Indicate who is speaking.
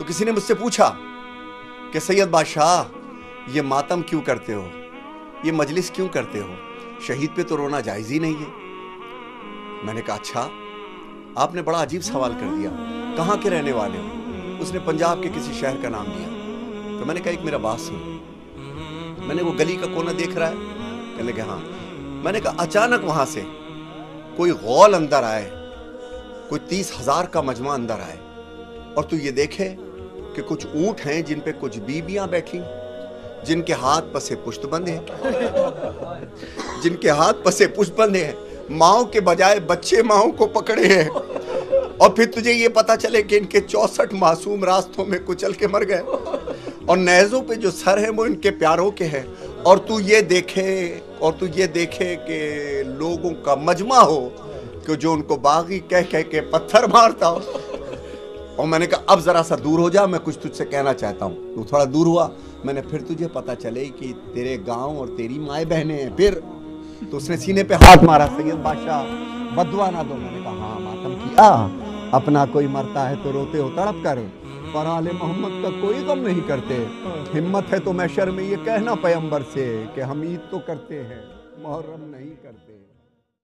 Speaker 1: तो किसी ने मुझसे पूछा कि सैयद बादशाह ये मातम क्यों करते हो, ये मजलिस क्यों करते हो, शहीद पे तो रोना जायज़ ही नहीं है। मैंने कहा अच्छा, आपने बड़ा अजीब सवाल कर दिया, कहाँ के रहने वाले हो? उसने पंजाब के किसी शहर का नाम लिया। तो मैंने कहा एक मेरा बात सुन। मैंने वो गली का कोना देख रहा है? कहने लगे हाँ। मैंने कहा अचानक वहां से कोई गौल अंदर आए, कोई 30,000 का मजमा अंदर आए, और तू ये देखे कि कुछ ऊंट हैं जिन पे कुछ बीबियां बैठी, जिनके हाथ पसे पुष्ट बंधे हैं, जिनके हाथ पसे पुष्ट बंधे हैं, माओ के बजाय बच्चे माओ को पकड़े हैं, और फिर तुझे ये पता चले कि इनके 64 मासूम रास्तों में कुचल के मर गए, और नेज़ों पे जो सर है वो इनके प्यारों के हैं, और तू ये देखे कि लोगों का मजमा हो कि जो उनको बागी कह कह के पत्थर मारता हो। और मैंने कहा अब जरा सा दूर हो जा, मैं कुछ तुझसे कहना चाहता हूँ। तू थोड़ा दूर हुआ, मैंने फिर तुझे पता चले कि तेरे गांव और तेरी माए बहनें हैं। फिर तो उसने सीने पे हाथ मारा, सैयद बादशाह बदुआ ना दो। मैंने कहा हाँ मातम किया, अपना कोई मरता है तो रोते हो तड़प कर, पर आले मोहम्मद का कोई गम नहीं करते। हिम्मत है तो मैं शर्म ये कहना पैगंबर से कि हम ईद तो करते हैं, मुहर्रम नहीं करते।